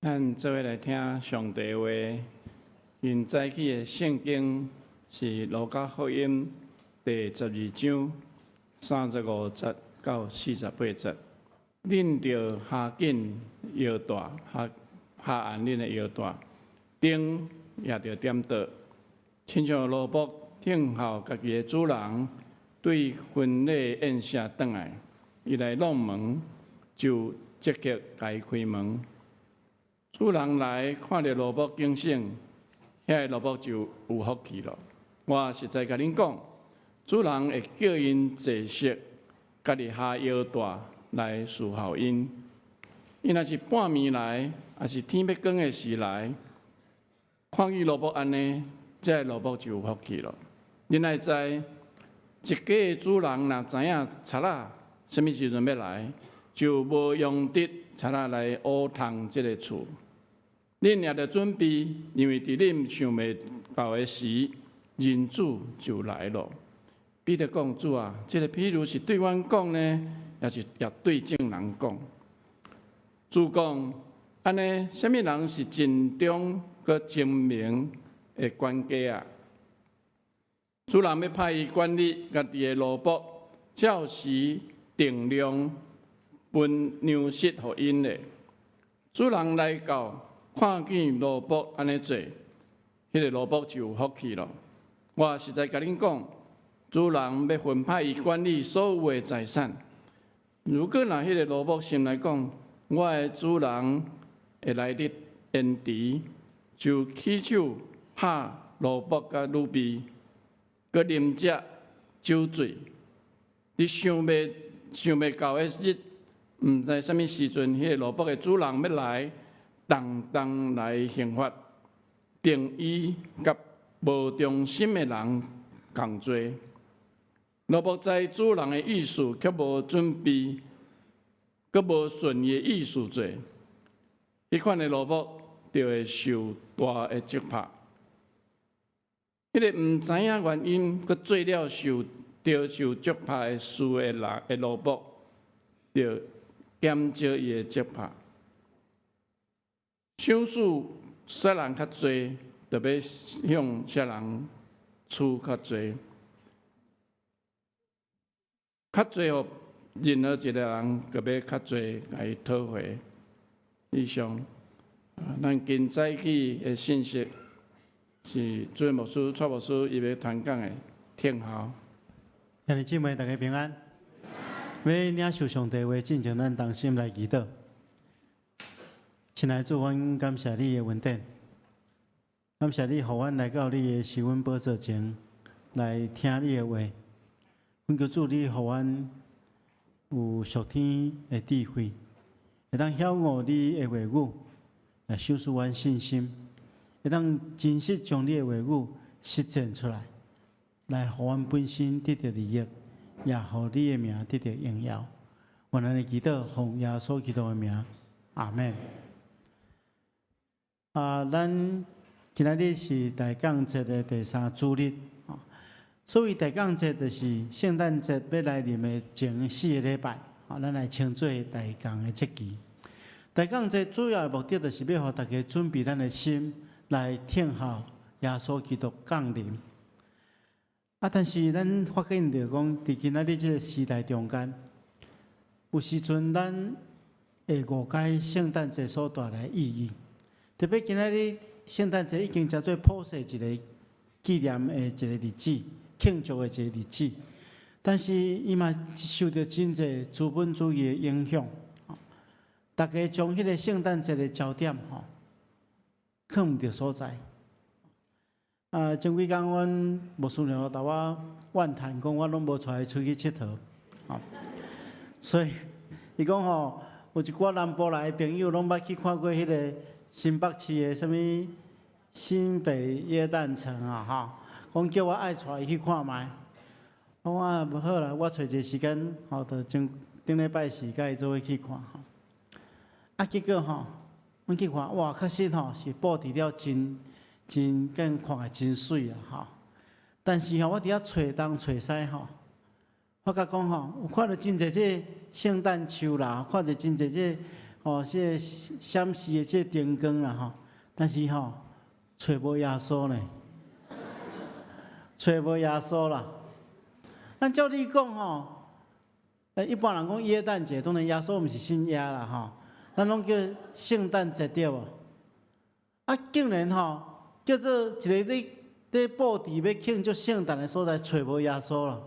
咱做伙来听上帝话。因早起的圣经是《路加福音》第12章35节到48节。恁着下紧摇大，下按恁的摇大，灯也着点倒，亲像萝卜听候家己的主人对婚礼宴请转来，伊来弄门，就积极甲伊开门。主人来看到萝卜警醒，遐萝卜就有福气咯。我实在甲恁讲，主人会叫因坐息，家己下腰大来侍候因。伊若是半暝来，也是天要光的时来，看见萝卜安尼，这萝卜就有福气咯。恁爱知，一家的主人若知影贼仔什么时阵要来，就无用得贼仔来乌通这个厝。恁也着准备，因为伫恁想袂到的时，人子就来咯。彼得讲：主啊，这个譬如是对阮讲呢，也对众人讲。主讲：安尼，什么人是尽忠佮精明的管家啊？主人要派伊管理家己的萝卜，照时定量分粮食互因的。主人来到。看见萝卜安尼做，迄个萝卜就有福气咯。我实在甲恁讲，主人要分派伊管理所有的财产。如果若迄个萝卜心来讲，我的主人会来得延迟，就起手拍萝卜甲卤味，佮啉食酒醉。你想袂到的日，毋知什么时阵，迄个萝卜的主人要来。当来刑罚，定伊甲无忠心的人共罪。若无知主人的意思，却无准备，佮无顺伊的意思做，迄款的萝卜就会受大的责罚。迄个毋知影原因，佮做了受责罚的事的萝卜，就减少伊的责罚。想事杀人较济，特别向杀人处较济，较济互任何一个人，特别较济甲伊讨回。以上，咱今早起的信息是主任牧师、蔡牧师伊要传讲的听候。兄弟姊妹，大家平安。要领受上帝话，进前咱同心来祈祷。亲爱的主，阮感谢你的恩典，感谢你，互阮来到你的施恩宝座前来听你的话。阮求主，你互阮有属天的智慧，会当晓悟你的话语，来修饰阮信心，会当真实将你的话语实践出来，来互阮本身得到利益，也互你的名得到荣耀。我咱的祈祷，奉耶稣基督的名，阿门。咱今仔日是大降节的第3主日，所谓大降节就是圣诞节要来临的前4个礼拜，咱来称作大降的节期。大降节主要的目的就是要互大家准备咱的心来听候耶稣基督降临。但是咱发现着讲，伫今仔日这个时代中间，有时阵咱会误解圣诞节所带来的意义。特别今仔日圣诞节已经叫做普世一个纪念的一个日子，庆祝的一个日子。但是伊嘛受到真侪资本主义的影响，大家将迄个圣诞节的焦点放毋着所在。前几工阮牧师娘甲我怨叹讲，我拢无带出去佚佗，所以伊讲有一寡南部来的朋友拢捌去看过迄个。新北市的什么新北耶诞城讲叫我爱带伊去看卖。我讲无好啦，我找一个时间就顶礼拜四甲伊做伙去看结果阮去看，哇，确实是布置了真更看起真水啦但是我伫遐找东找西我甲讲有看到真侪这圣诞树啦，看到真侪这这个闪烁的这个灯光啦吼，但是吼找无耶稣呢，找无耶稣啦。咱照你讲吼，一般人讲耶诞节，当然耶稣毋是信耶啦吼，咱拢叫圣诞节对无？啊，竟然吼叫做一个咧布置要庆祝圣诞的所在，找无耶稣啦。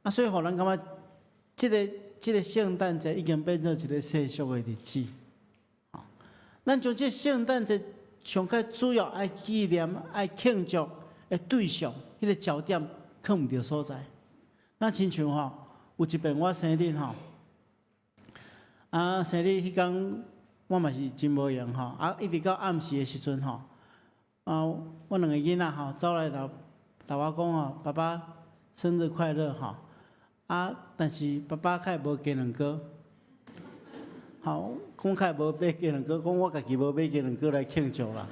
啊，所以互人感觉，这个圣诞节已经变做一个世俗的日子。咱从这圣诞节上较主要爱纪念、爱庆祝的对象，迄个焦点放毋着所在。咱亲像吼，有一遍我生日吼，生日迄天我嘛是真无闲吼，一直到暗时的时阵吼，我两个囡仔吼走来甲我讲吼，爸爸生日快乐吼。但是爸爸较无鸡卵糕，好，讲较无买鸡卵糕，讲我家己无买鸡卵糕来庆祝啦。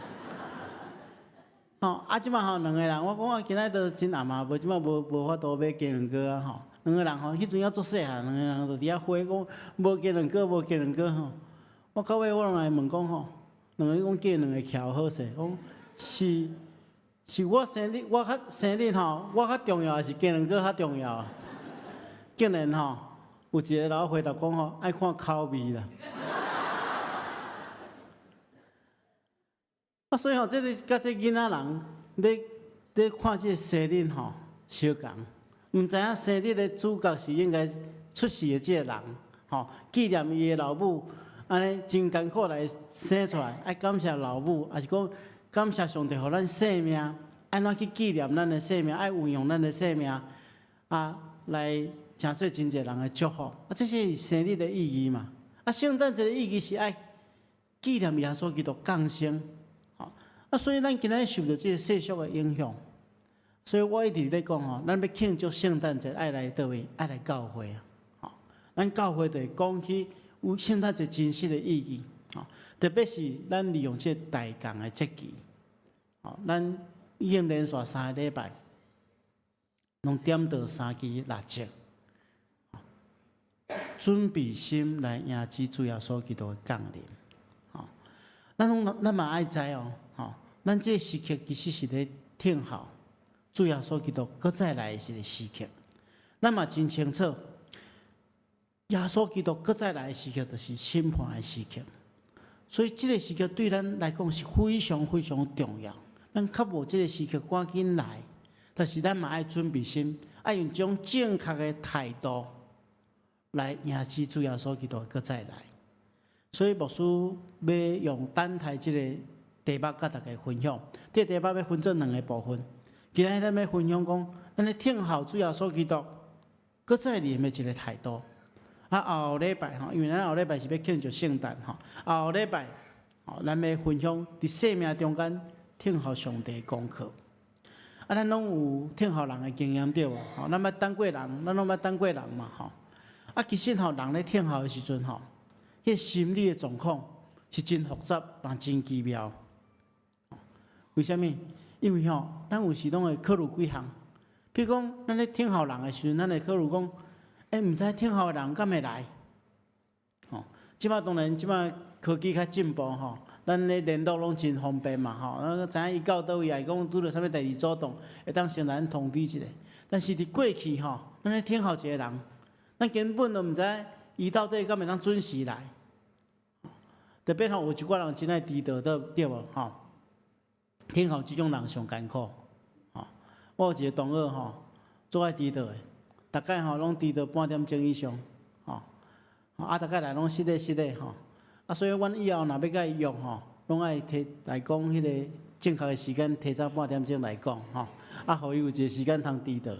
即摆吼两个人，我讲我今仔都真暗嘛，即摆无法度买鸡卵糕啊吼。两个人吼，迄阵还足细汉，两个人就伫遐花讲无鸡卵糕，无鸡卵糕吼。我到尾我拢来问讲吼，两个讲叫两个徛好势，讲是我生日，我较生日吼，我较重要，还是鸡卵糕较重要啊？竟然吼，有一个老回答讲吼，爱看口味啦。所以吼，这个甲这囡仔人咧看这个生日吼，相共，毋知影生日的主角是应该出世的这个人，吼，纪念伊的老母，安尼真艰苦来生出来，爱感谢老母，还是讲感谢上帝，互咱生命，安怎去纪念咱的生命，爱运用咱的生命，来。诚做真侪人的祝福，这是生日的意义嘛？圣诞节的意义是爱纪念耶稣基督降生，所以咱今仔受到这个世俗的影响，所以我一直咧讲吼，咱要庆祝圣诞节，爱来倒位，爱来教会啊，咱教会就讲起有圣诞节真实的意义，特别是咱利用这大降的节期，咱已经连续3个礼拜，拢点到3支蜡烛。准备心来迎接主耶稣基督的降临，咱嘛爱知哦，咱这个时刻其实是咧听候主耶稣基督搁再来的一个时刻，咱嘛真清楚，耶稣基督搁再来的时刻就是审判的时刻，所以这个时刻对咱来讲是非常非常重要。咱较无这个时刻赶紧来，但是咱嘛爱准备心，爱用种正确的态度。来迎接主耶稣基督搁再来，所以牧师要用等待这个题目甲大家分享。这题目要分做2个部分。今日咱要分享讲，咱咧听候主耶稣基督搁再临的一个态度。后礼拜因为咱后礼拜是要庆祝圣诞后礼拜咱要分享伫生命中间听候上帝的功课。咱拢有听候人的经验对无？咱捌等过人，咱拢捌等过人嘛其实人咧听候的时阵迄心理的状况是真复杂，嘛真奇妙。为什么？因为咱有时拢会考虑几项，比如讲，咱咧听候人的时阵，咱会考虑讲，毋知听候的人敢会来？即摆当然，即摆科技较进步咱咧联络拢真方便嘛知影伊到倒位，讲拄着啥物代志主动，会当先咱通知一下。但是伫过去咱咧听候一个人。咱根本都毋知伊到底敢会当准时来，特别有一寡人真爱迟到对无听候即种人上艰苦我有一个同学足爱迟到的，大概拢迟到半点钟以上大概来拢失礼所以阮以后若要甲伊用拢爱提来讲迄个正确的时间，提早半点钟来讲互伊有一个时间通迟到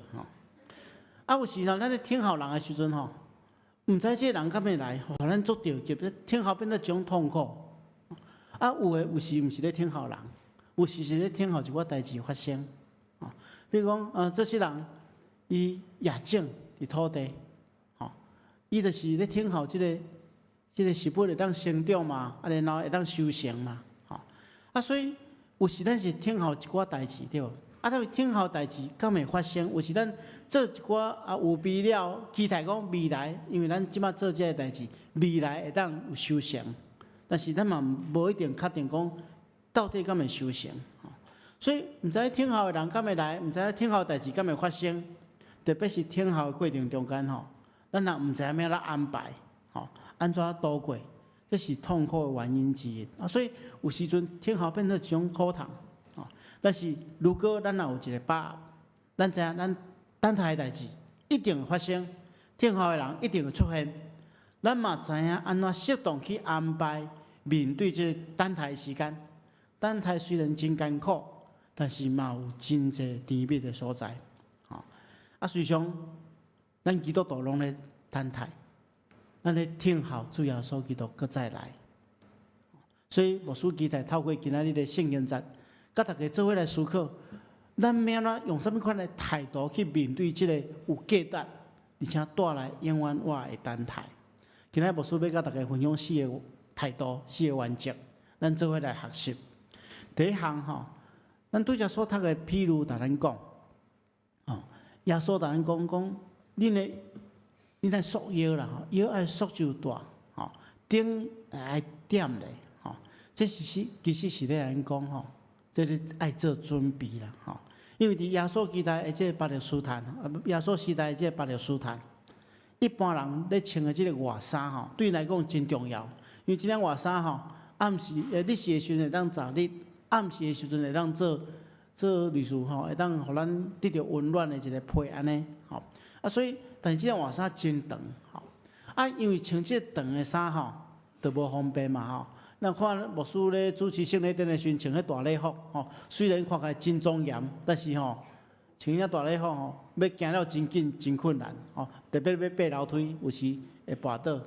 有时咱咧听候人的时阵毋知这个人敢会来，互咱足着急，听候变做一种痛苦。有时毋是咧听候人，有时是咧听候一寡代志发生。比如讲，这些人伊业种伫土地，伊就是咧听候这个食物会当生长嘛，然后会当收成嘛，所以有时咱是听候一寡代志对无？啊，但是天后代志敢会发生？有时咱做一寡啊有备了，期待讲未来，因为咱即马做这个代志，未来会当有收成，但是咱嘛无一定确定讲到底敢会收成。所以毋知天后的人敢会来，毋知天后代志敢会发生，特别是天后的过程中间吼，咱若毋知影要怎安排，吼，安怎度过，这是痛苦的原因之一。啊，所以有时阵天后变做一种苦痛，吼。但是如果咱若有一个把握，咱知影咱等待的代志一定会发生，天后的人一定会出现，咱嘛知影安怎适当去安排面对这个等待的时间。等待虽然真艰苦，但是嘛有真济甜蜜的所在，吼。啊，随常咱基督徒拢咧等待，咱咧听候主耶稣基督搁再来。所以牧师期待透过今仔日的圣经节，甲大家做伙来思考，咱要怎用什么款的态度去面对这个有价值，而且带来永远活的等待。今仔牧师要甲大家分享4个态度、4个原则，咱做伙来学习。第一项吼，咱拄则所读的譬如，甲咱讲，哦，耶稣甲咱讲，恁来束腰啦，吼，腰爱束就大，吼，顶爱点咧，吼，这是其实是咧咱讲吼，这是爱做准备啦，吼，因为伫耶稣时代的这巴勒斯坦，耶稣时代的这巴勒斯坦，一般人咧穿的这个外衫吼，对因来讲真重要，因为这件外衫吼，暗时日时的时阵会当早日。暗时的时阵会当做类似吼，会当互咱得到温暖的一个被安尼吼。啊，所以但是这件外衫真长吼。啊，因为穿这长的衫吼，就无方便嘛吼。咱看牧师咧主持圣礼典的时阵穿迄大礼服吼，虽然看起来真庄严，但是吼穿遐大礼服吼，要行了真紧真困难吼，特别要爬楼梯，有时会跌倒。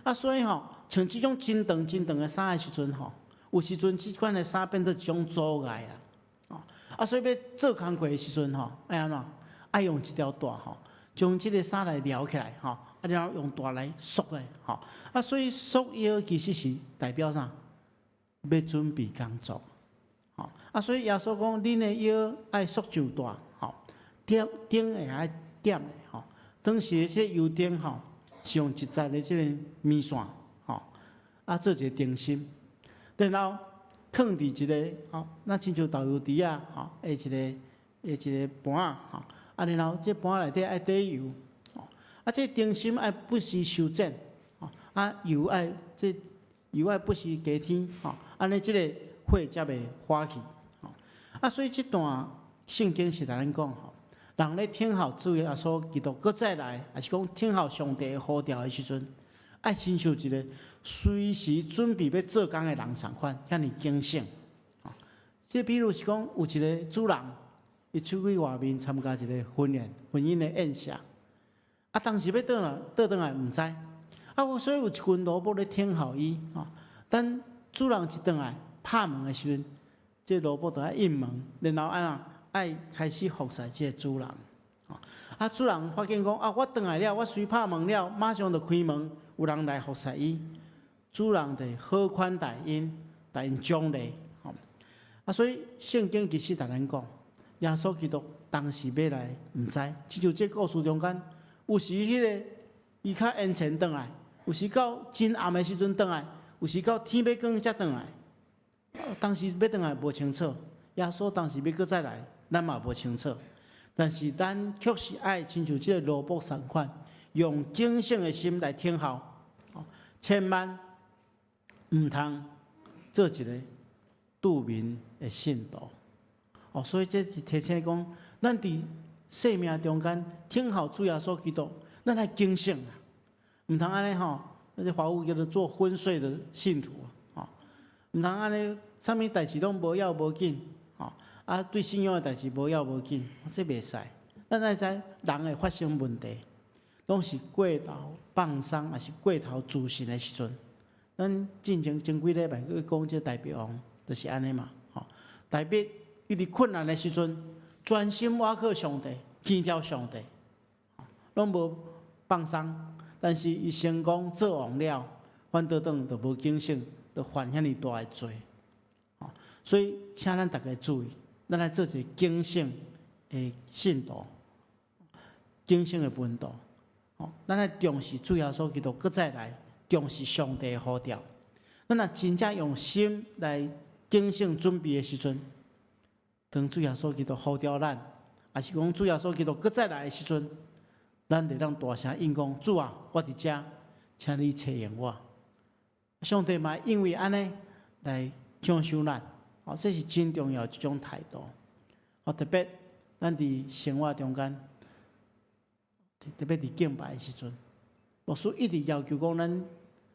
啊，所以吼穿这种真长的衫的时阵吼。有时阵，即款的衫变做一种阻碍啦，啊，所以要做工课的时阵吼，爱安怎？爱用一条带吼，将即个衫来撩起来吼，啊，然后用带来束来吼，啊，所以束腰其实是代表啥？要准备工作，吼，啊，所以耶稣讲，恁的腰爱束就大，吼，顶会爱点的吼，当时这油顶吼是用一节的这个面线吼，啊，做一个定心。然后放伫一个吼，那亲像豆油池啊，吼，一个盘啊，吼，啊，然后这盘内底爱底油，吼，啊，这定心爱不时修剪，吼，啊，油爱不时加添，吼，安尼这个火才袂花去，吼，啊，所以这段圣经是来咱讲吼，人咧听候主耶稣基督搁再来，还是讲听候上帝呼召的时阵，爱亲像一个。随时准备要做工的人同款，遐尼警醒。即比如是讲有一个主人，伊出去外面参加一个婚姻的宴席，啊，当时要倒转来毋知，啊，所以有一群萝卜咧听候伊，等主人一转来拍门的时阵，这萝卜就爱应门，然后爱开始服侍这个主人。啊，主人发现讲啊，我转来了，我随拍门了，马上就开门，有人来服侍伊。主人的好款待因奖励，吼啊！所以圣经其实甲咱讲，耶稣基督当时要来，毋知，亲像这故事中间，有时迄个伊较延前转来，有时到真暗的时阵转来，有时到天要光才转来。当时要转来无清楚，耶稣当时要搁再来，咱嘛无清楚。但是咱确实爱亲像这个萝卜同款，用警醒的心来听候，千万。毋通做一个杜民的信徒，所以这是提醒讲，咱伫生命中间听候主耶稣基督，咱来警醒啦，毋通安尼吼，那些华语叫做做昏睡的信徒，毋通安尼，啥物代志拢无要无紧，啊，对信仰的代志无要无紧，这袂使。咱爱知人会发生问题，拢是过头放松，还是过头自信的时阵。咱进前前几礼拜去讲这大病王，就是安尼嘛，吼。大别伊伫困难的时阵，专心倚靠上帝，祈祷上帝，拢无放松。但是伊成功做王了，反倒转就无警醒，就犯遐尼大的罪。所以请咱大家注意，咱来做一个警醒的信徒，警醒的温度。咱来重视主耶稣基督搁再来，重视上帝的呼召。咱若真正用心来警醒准备的时阵，当主耶稣基督呼召咱，也是讲主耶稣基督搁再来的时阵，咱得当大声应讲：主啊，我伫遮，请你采用我。上帝嘛，因为安尼来奖赏咱，这是真重要一种态度。特别咱伫生活中间，特别伫敬拜的时阵，牧师一直要求讲，咱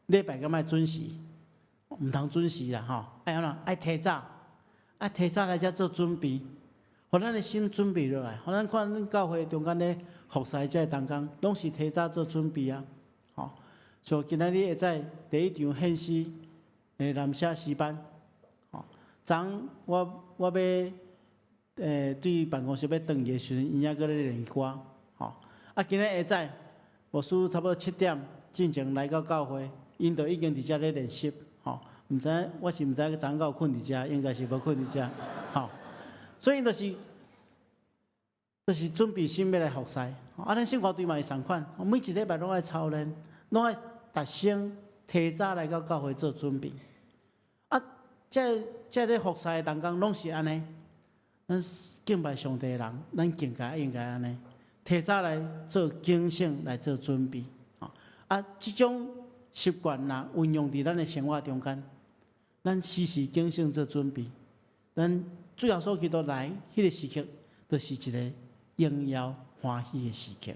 礼拜敢莫准时，毋通准时啦，爱安怎？爱提早，提早来遮做准备，互咱的心准备落来，互咱看咱教会中间咧服侍遮当工，拢是提早做准备啊，像今仔日会使第一场献诗的南社诗班，昨我要对办公室要转去的时阵，伊还搁咧练歌，今仔下早，牧师差不多7点进前来到教会，因就已经伫遮咧练习，毋知我是毋知昨昏有困伫遮，应该是无困伫遮，所以就是准备心要来服侍，咱生活对嘛是同款，每一礼拜拢爱操练，拢爱逐生提早来到教会做准备。这咧服侍的同工拢是安尼，咱敬拜上帝的人，咱应该安尼，提早来做警醒，来做准备。这种习惯若运用伫咱的生活中间，咱时时警醒做准备，咱主要所基督来迄个时刻，就是一个荣耀欢喜的时刻。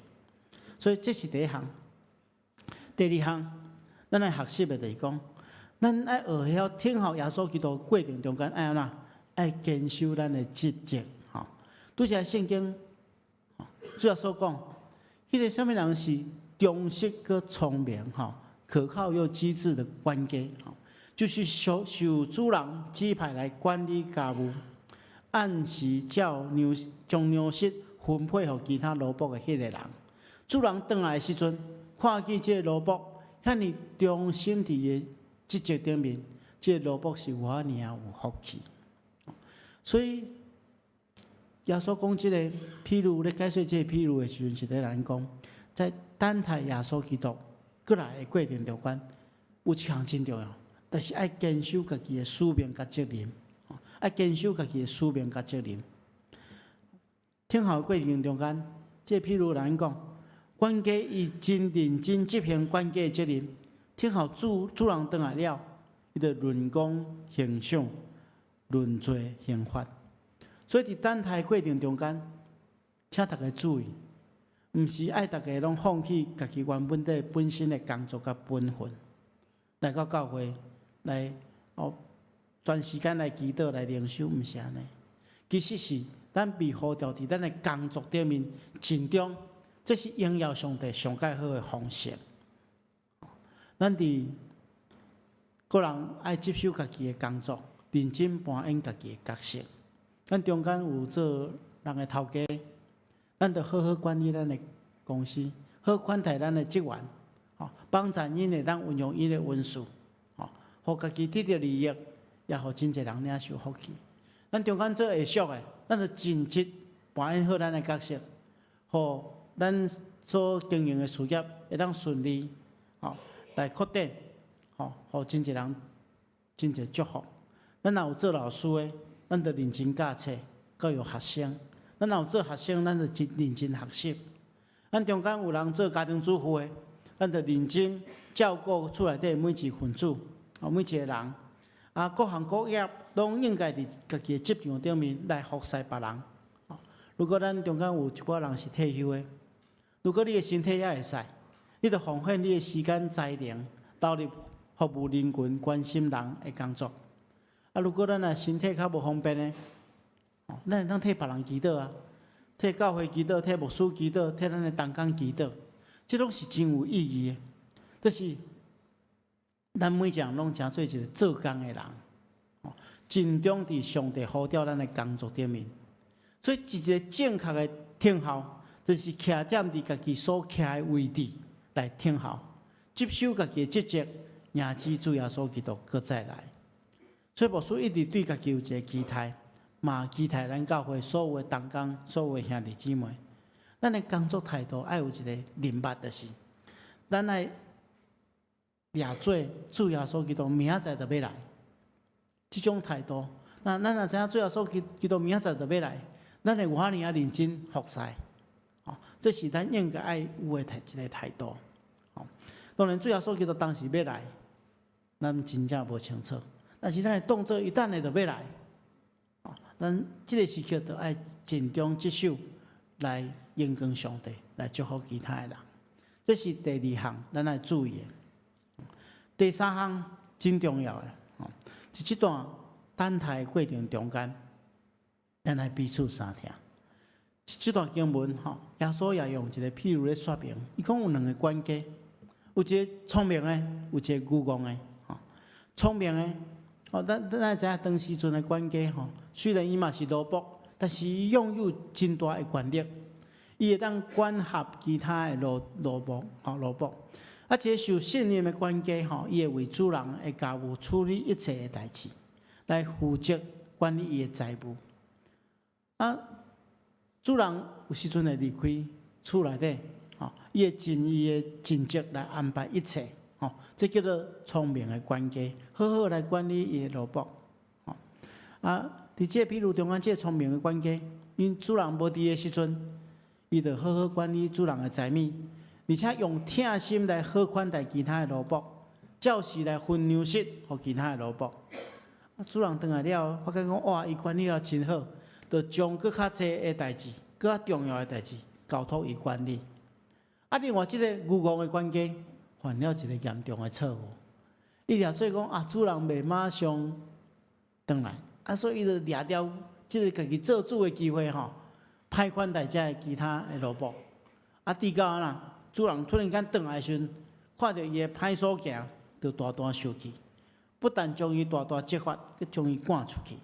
所以这是第一项。第二项，咱来学习的就是讲，咱爱学晓听候耶稣基督过程中间爱安怎，爱坚守咱的职责。拄则圣经，主要所讲，迄个什么人是忠实佮聪明，可靠又机智的管家，就是受主人指派来管理家务，按时将粮食分配给其他奴仆的迄个人。主人转来的时阵，看见这个奴仆遐尼忠心伫个职责顶面，这个奴仆是我尔有福气。所以耶稣讲这个譬如咧解说这个譬如的时阵，是咧咱讲，在等待耶稣基督过来的过程中间，有一项真重要，就是爱坚守家己的使命甲责任，爱坚守家己的使命甲责任。听候过程中间，这譬如咱讲。管家伊真认真执行管家的责任，听候主人转来了，伊就论功行赏，论罪刑罚。所以伫等待过程中间，请大家注意，毋是爱大家拢放弃家己原本身的工作甲本分，来到教会来全时间来祈祷来灵修，毋是安尼。其实是咱被呼召伫咱的工作顶面尽忠。这是荣耀上帝上介好的方式。咱伫个人爱接受家己的工作，认真扮演家己的角色。咱中间有做人的头家，咱着好好管理咱的公司，好款待咱的职员，帮助因会当运用因的文书，互家己得到利益，也互真侪人领受福气。咱中间做下属的，咱着尽职扮演好咱的角色，互咱所经营的事业会当顺利，来扩展，互真侪人真侪祝福。咱若有做老师的，咱着认真教册，教育学生；咱若有做学生，咱着认真学习。咱中间有人做家庭主妇的，咱着认真照顾厝内底每一份子，每一个人。各行各业拢应该伫家己的职场顶面来服侍别人。如果咱中间有一寡人是退休的，如果你的身体也会使，你着奉献你的时间才能，投入服务人群、关心人的工作。如果咱身体较无方便的，咱会当替别人祈祷啊，替教会祈祷，替牧师祈祷，替咱的同工祈祷，这拢是真有意义的。就是咱每一个人拢诚做一个做工的人，尽忠伫上帝呼召咱的工作顶面。所以一个正确的听候。就是徛踮伫家己所徛的位置来听候，接受家己的职责，迎接主耶稣基督搁再来。所以牧师一直对家己有一个期待，嘛期待咱教会所有的同工、所有的兄弟姊妹，咱的工作态度爱有一个明白，就是咱爱抓做主耶稣基督明仔载就要来，这种态度。那咱若知影主耶稣基督明仔载就要来，咱会有遐尼啊认真服侍，这是咱应该爱有的一个态度。当然，主耶稣基督当时要来，咱真正无清楚。但是咱的动作一旦会就要来，咱这个时刻就爱尽忠职守，来应光上帝，来祝福其他的人。这是第二项，咱爱注意的。第三项真重要的，是这段等待的过程中间，咱爱彼此相听。这段经文，耶稣也用一个譬如来说明，伊讲有两个关系。有一个聪明的，有一个愚戆的。聪明的，咱知影当时阵的管家虽然伊嘛是萝卜，但是伊拥有真大的权力，伊会当管辖其他的萝卜。啊，一个受信任的管家伊会为主人的家务处理一切的代志，来负责管理伊的财务。啊，主人有时阵会离开厝内底。伊会尽伊的尽责来安排一切，这叫做聪明的管家，好好来管理伊的萝卜。伫这譬如中间，这聪明的管家，因主人无伫的时阵，伊就好好管理主人的财物，而且用疼心来好款待其他的萝卜，照时来分粮食给其他的萝卜。主人回来了，发觉讲哇，伊管理了真好，就将搁较济的代志，搁较重要的代志，交托伊管理。另外，这个愚戆的管家犯了一个严重的错误，伊掠做讲主人未马上回来，所以伊就掠掉这个家己做主的机会歹款待遮其他的萝卜。直到主人突然间回来时，看到伊的歹所行，就大大生气，不但将伊大大责罚，佮将伊赶出去。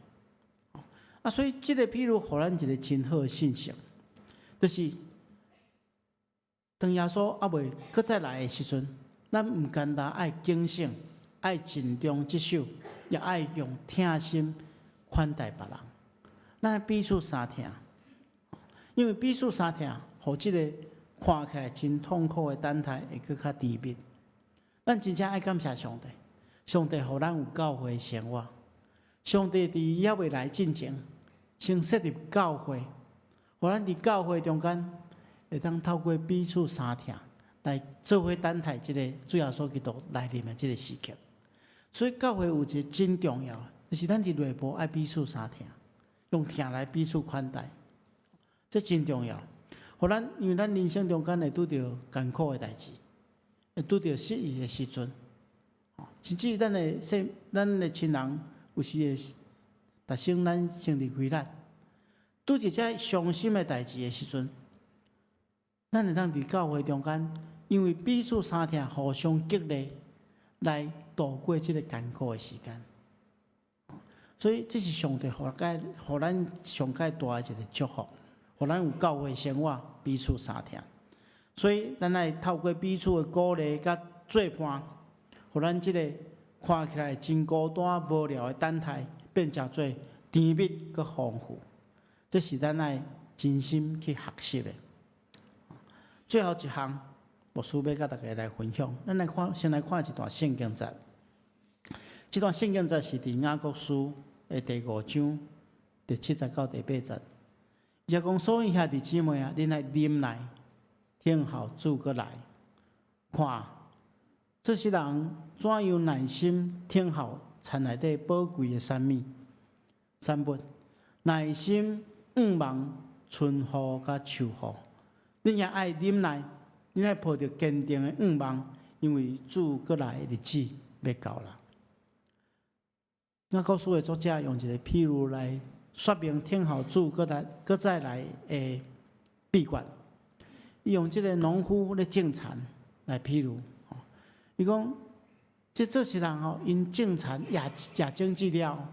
所以这个譬如，互咱一个真好的信息，就是。当耶稣未搁再来的时阵，咱毋单单爱警醒，爱尽忠职守，也爱用疼心款待别人。咱彼此相听，因为彼此相听，互这个看起来真痛苦的等待会搁较甜蜜。咱真正爱感谢上帝，上帝互咱有教会的生活，上帝伫还未来之前，先设立教会，互咱伫教会中间。会当透过彼此相听，来做伙等待这个主耶稣基督来临的这个时刻。所以教会有一个真重要，就是咱伫内部爱彼此相听，用听来彼此款待，这真重要。互咱因为咱人生中间会拄到艰苦的代志，会拄到失意的时阵，甚至咱的亲人有时会逐生咱先离开咱，拄着这伤心的代志的时阵。咱会当伫教会中间，因为彼此相听、互相激励，来度过这个艰苦的时间。所以这是上帝互咱上界大的一个祝福，互咱有教会生活，彼此相听。所以咱来透过彼此的鼓励甲做伴，互咱这个看起来真孤单、无聊的等待，变成做甜蜜佮丰富。这是咱爱真心去学习的。最后一项，牧师要甲大家来分享。咱先来看一段圣经节。这段圣经节是伫雅各书的第5章第70到第8节。也讲所以兄弟姊妹啊，恁来忍耐，听候主搁来。看，这些人怎样耐心听候田内底宝贵的产物，耐心望春雨甲秋雨。恁也爱忍耐，恁爱抱着坚定的望，因为主搁来的日子要到了。雅各书的作者用一个譬如来说明听候主搁再来的闭关。伊用这个农夫咧种田来譬如，伊讲这些人因种田也种植了，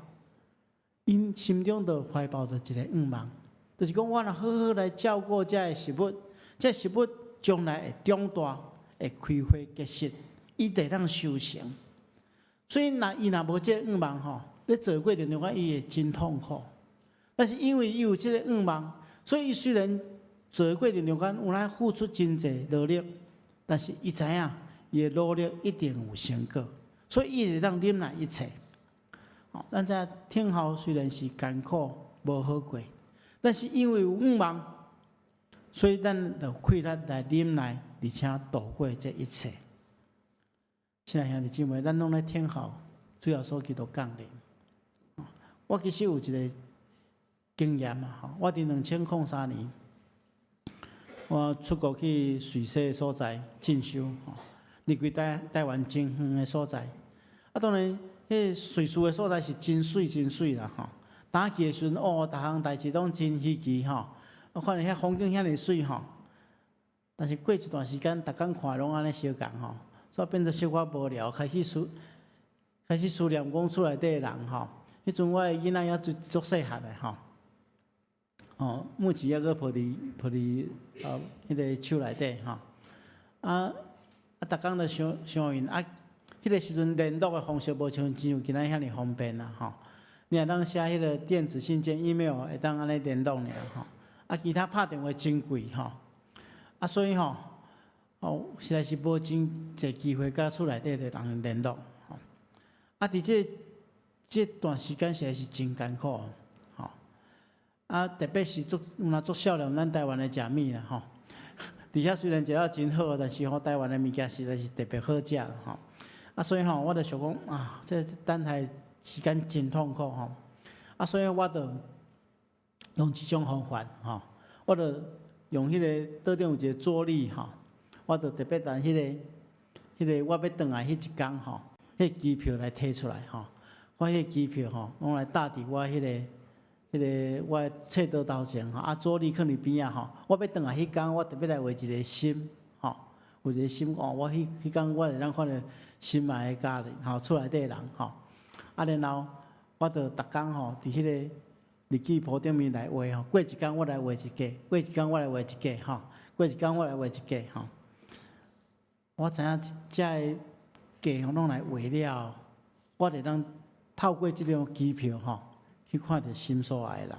因心中就怀抱着一个望，就是讲我若好好来照顾这个食物。这食物将来会长大，会开花结实，伊得当收成。所以伊若无这个望咧做过程中间，伊会真痛苦。但是因为伊有这个愿望，所以伊虽然做的过程中间有咱付出真济努力，但是伊知影伊的努力一定有成果，所以伊会当忍耐一切。咱知影听候虽然是艰苦无好过，但是因为有愿望，所以咱就开力来忍耐，而且度过这一切。亲爱兄弟姊妹，咱拢来听候主要所基督降临。我其实有一个经验啊，我伫2003年，我出国去瑞士的所在进修，离开台湾真远的所在。当然，迄瑞士的所在是真水真水啦，打去的时阵，逐项代志拢真稀奇我看遐风景遐尼水但是过一段时间，逐工看拢安尼相共所以变作小可无聊，开始思念讲厝内底的人迄阵我的囡仔也足细汉的木屐还阁抱伫迄个手内底逐工就想因迄个时阵联络的方式无像今仔遐尼方便你若当写迄个电子信件 email 会当安尼联络尔其他拍电话真贵所以实在是无真侪机会甲厝内底的人联络伫这段时间实在是真艰苦特别是若足少年咱台湾的食物啦伫遐虽然食了真好，但是台湾的物件实在是特别好食所以我就想讲这等待时间真痛苦所以我就用一种方法我就用迄个桌顶有一个桌历我就特别等迄个我要转来迄一天迄机票来摕出来我迄个机票拢来搭伫我迄个我册桌头前桌历放伫边我要转来迄天，我特别来画一个心有一个心我迄天我会当看到心爱的家人厝内底的人然后我就逐工伫迄个日记簿顶面来画过一天我来画一个，过一天我来画一个过一天我来画一个我知影这个拢来画了，我会当透过这张机票去看到心所爱的人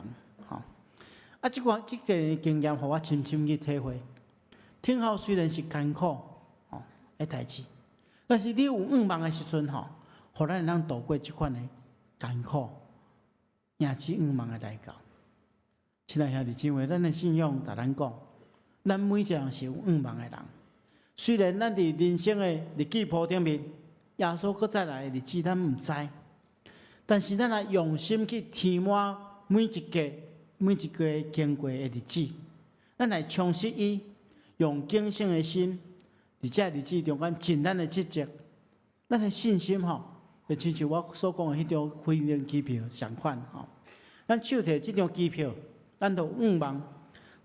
这个经验，互我深深去体会。听候虽然是艰苦的代志，但是你有愿望的时阵互咱会当度过这款的艰苦，赢取愿望的代价。亲爱兄弟姊妹，咱的信仰甲咱讲，咱每一个人是有愿望的人。虽然咱伫人生的日记簿顶面，耶稣搁再来的日子咱毋知，但是咱若用心去填满每一个经过的日子，咱来充实伊，用敬虔的心，伫这日子中间尽咱的职责，咱的信心就亲像我所讲的迄张飞行机票相款咱手摕这张机票，咱就愿望，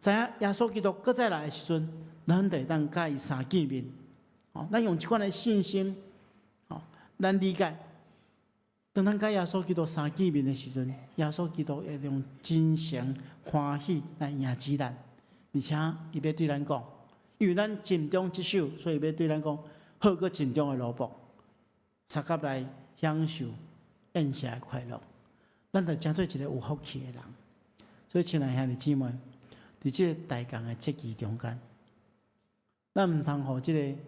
知影耶稣基督搁再来的时阵，咱就当甲伊相见面咱用这款的信心咱理解，当咱甲耶稣基督相见面的时阵，耶稣基督会用真诚欢喜来迎接咱，而且伊要对咱讲，因为咱尽忠职守，所以要对咱讲，好过尽忠的萝卜，插甲来享受宴席的快乐，咱就真做一个有福气的人。所以，亲爱兄弟姊妹，伫这个大江的节期中间，咱毋通互这个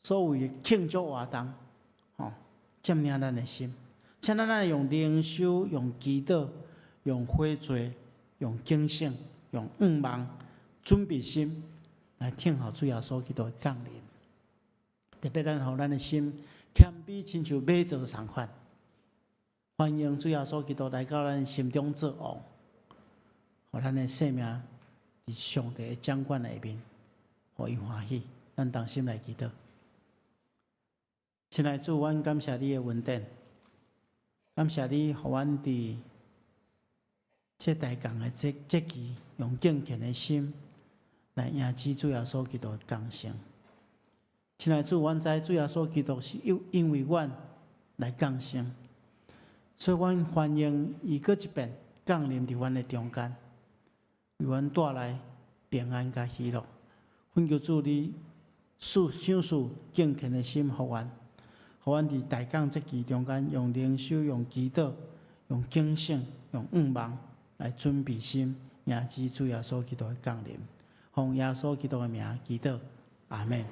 所谓的庆祝活动占领咱的心，请咱来用灵修、用祈祷、用悔罪、用警醒、用愿望、准备心来听候主耶稣基督的降临。特别咱互咱的心谦卑，亲像马槽同款，欢迎主耶稣基督来到咱心中做王，互咱的生命伫上帝的掌管内面，互伊欢喜。咱同心来祈祷。亲爱的主，阮感谢你的恩典，感谢你，互阮伫这大江的节期，用敬虔的心来迎接主耶稣基督的降生。亲爱的主，阮知主耶稣基督是因为阮来降生，所以阮欢迎伊搁一遍降临伫阮的中间，为阮带来平安甲喜乐。恳求主你赏赐敬虔的心，互阮。互阮伫大港节期中间，用灵修、用祈祷、用警醒、用愿望来准备心，迎接主耶稣基督的降临。奉耶稣基督的名祈祷，阿门。